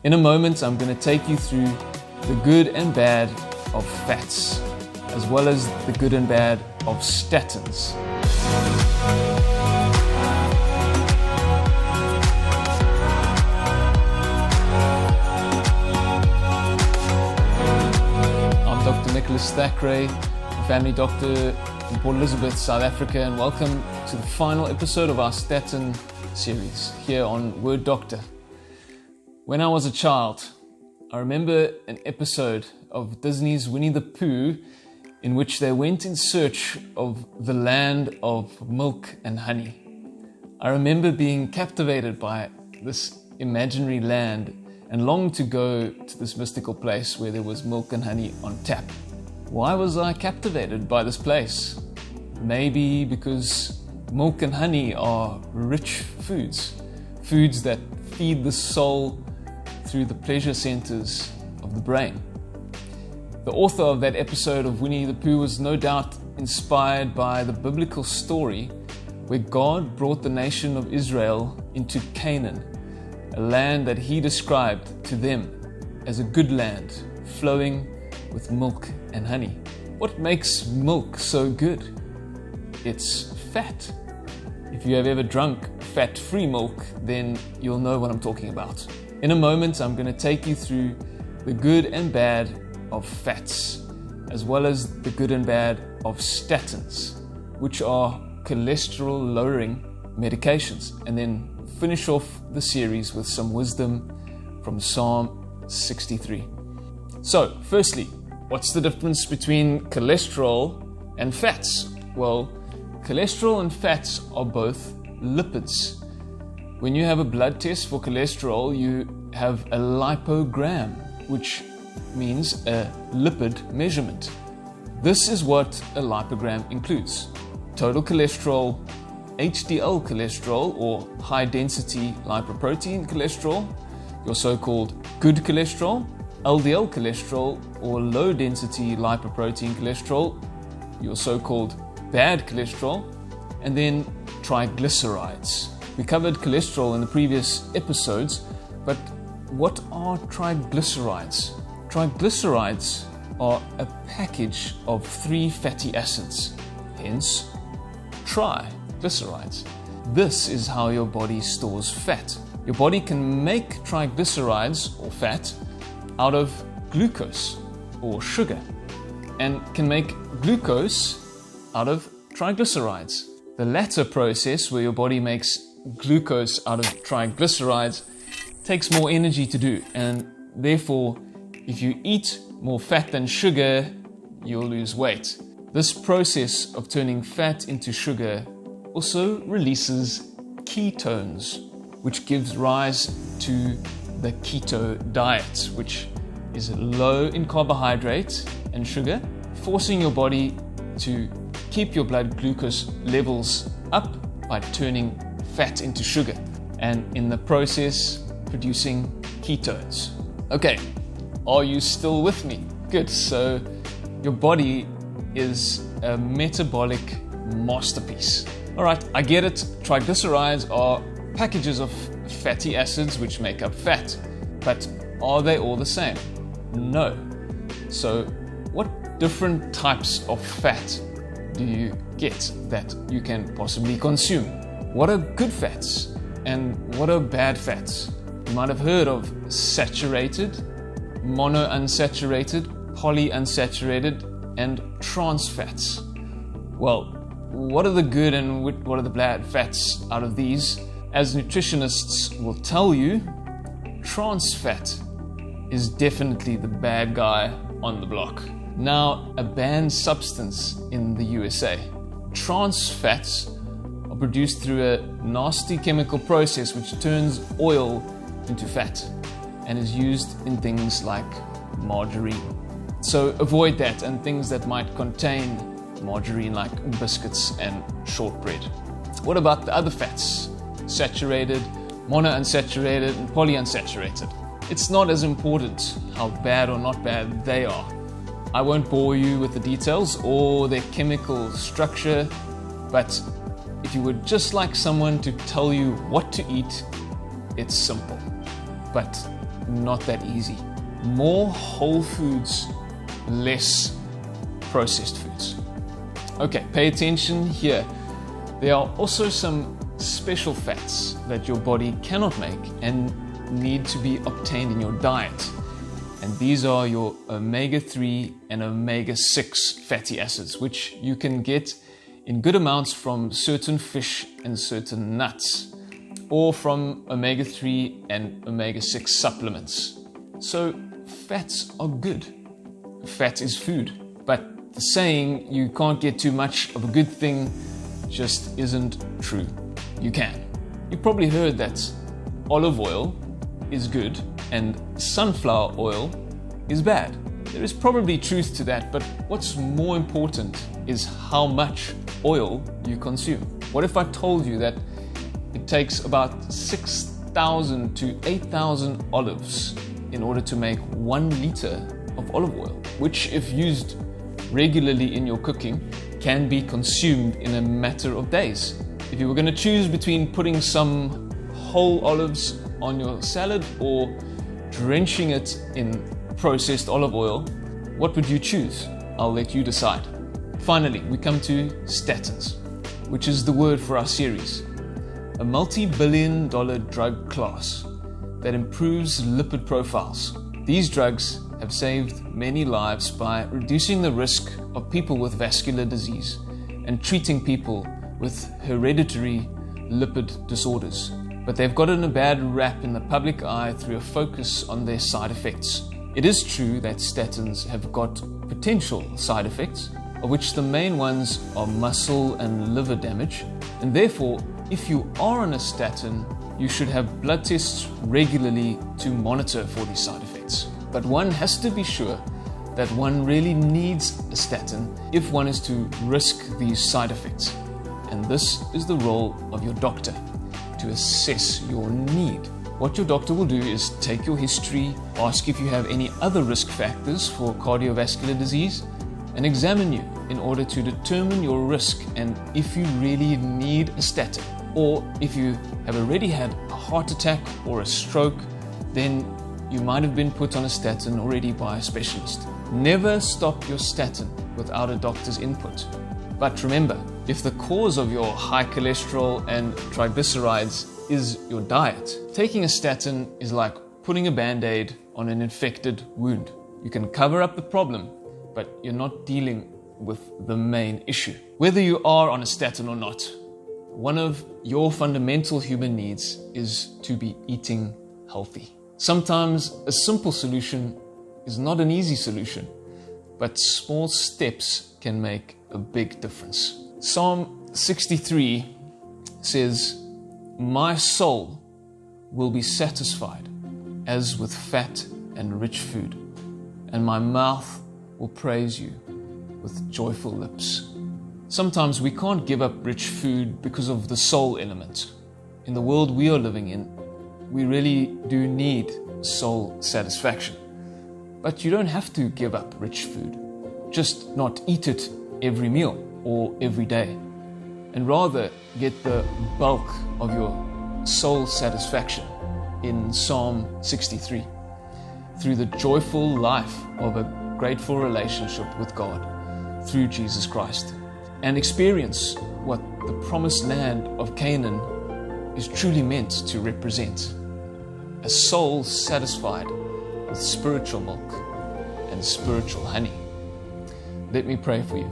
In a moment, I'm going to take you through the good and bad of fats, as well as the good and bad of statins. I'm Dr. Nicholas Thackeray, a family doctor in Port Elizabeth, South Africa, and welcome to the final episode of our statin series here on Word Doctor. When I was a child, I remember an episode of Disney's Winnie the Pooh in which they went in search of the land of milk and honey. I remember being captivated by this imaginary land and longed to go to this mystical place where there was milk and honey on tap. Why was I captivated by this place? Maybe because milk and honey are rich foods that feed the soul through the pleasure centers of the brain. The author of that episode of Winnie the Pooh was no doubt inspired by the biblical story where God brought the nation of Israel into Canaan, a land that he described to them as a good land flowing with milk and honey. What makes milk so good? It's fat. If you have ever drunk fat-free milk, then you'll know what I'm talking about. In a moment, I'm going to take you through the good and bad of fats, as well as the good and bad of statins, which are cholesterol-lowering medications, and then finish off the series with some wisdom from Psalm 63. So, firstly, what's the difference between cholesterol and fats? Well, cholesterol and fats are both lipids. When you have a blood test for cholesterol, you have a lipogram, which means a lipid measurement. This is what a lipogram includes: total cholesterol, HDL cholesterol or high density lipoprotein cholesterol, your so-called good cholesterol, LDL cholesterol or low density lipoprotein cholesterol, your so-called bad cholesterol, and then triglycerides. We covered cholesterol in the previous episodes, but what are triglycerides? Triglycerides are a package of 3 fatty acids, hence triglycerides. This is how your body stores fat. Your body can make triglycerides or fat out of glucose or sugar, and can make glucose out of triglycerides. The latter process, where your body makes glucose out of triglycerides, takes more energy to do, and therefore if you eat more fat than sugar, you'll lose weight. This process of turning fat into sugar also releases ketones, which gives rise to the keto diet, which is low in carbohydrate and sugar, forcing your body to keep your blood glucose levels up by turning fat into sugar, and in the process producing ketones. Okay, are you still with me? Good. So your body is a metabolic masterpiece. All right, I get it. Triglycerides are packages of fatty acids which make up fat, but are they all the same? No. So what different types of fat do you get that you can possibly consume? What are good fats and what are bad fats? You might have heard of saturated, monounsaturated, polyunsaturated, and trans fats. Well, what are the good and what are the bad fats out of these? As nutritionists will tell you, trans fat is definitely the bad guy on the block. Now, a banned substance in the USA. Trans fats are produced through a nasty chemical process which turns oil into fat and is used in things like margarine. So avoid that and things that might contain margarine, like biscuits and shortbread. What about the other fats? Saturated, monounsaturated, and polyunsaturated. It's not as important how bad or not bad they are. I won't bore you with the details or their chemical structure, but if you would just like someone to tell you what to eat, it's simple. But not that easy. More whole foods, less processed foods. Okay, pay attention here. There are also some special fats that your body cannot make and need to be obtained in your diet. And these are your omega-3 and omega-6 fatty acids, which you can get in good amounts from certain fish and certain nuts, or from omega-3 and omega-6 supplements. So fats are good. Fat is food. But the saying, you can't get too much of a good thing, just isn't true. You can. You probably heard that olive oil is good and sunflower oil is bad. There is probably truth to that, but what's more important is how much oil you consume. What if I told you that it takes about 6,000 to 8,000 olives in order to make 1 liter of olive oil, which, if used regularly in your cooking, can be consumed in a matter of days? If you were going to choose between putting some whole olives on your salad or drenching it in processed olive oil, what would you choose? I'll let you decide. Finally, we come to statins, which is the word for our series. A multi-billion-dollar drug class that improves lipid profiles. These drugs have saved many lives by reducing the risk of people with vascular disease and treating people with hereditary lipid disorders. But they've gotten a bad rap in the public eye through a focus on their side effects. It is true that statins have got potential side effects, of which the main ones are muscle and liver damage, and therefore, if you are on a statin, you should have blood tests regularly to monitor for these side effects. But one has to be sure that one really needs a statin if one is to risk these side effects. And this is the role of your doctor, to assess your need. What your doctor will do is take your history, ask if you have any other risk factors for cardiovascular disease, and examine you in order to determine your risk and if you really need a statin. Or if you have already had a heart attack or a stroke, then you might have been put on a statin already by a specialist. Never stop your statin without a doctor's input. But remember, if the cause of your high cholesterol and triglycerides is your diet, taking a statin is like putting a band-aid on an infected wound. You can cover up the problem, but you're not dealing with the main issue. Whether you are on a statin or not, one of your fundamental human needs is to be eating healthy. Sometimes a simple solution is not an easy solution, but small steps can make a big difference. Psalm 63 says, "My soul will be satisfied as with fat and rich food, and my mouth will praise you with joyful lips." Sometimes we can't give up rich food because of the soul element. In the world we are living in, we really do need soul satisfaction. But you don't have to give up rich food. Just not eat it every meal or every day, and rather get the bulk of your soul satisfaction in Psalm 63 through the joyful life of a grateful relationship with God through Jesus Christ, and experience what the promised land of Canaan is truly meant to represent: a soul satisfied with spiritual milk and spiritual honey. Let me pray for you.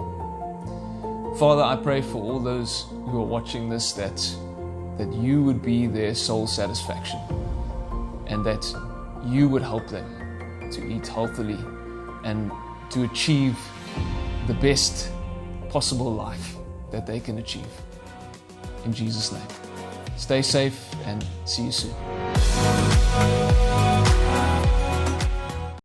Father, I pray for all those who are watching this that you would be their soul satisfaction, and that you would help them to eat healthily and to achieve the best possible life that they can achieve. In Jesus' name. Stay safe and see you soon.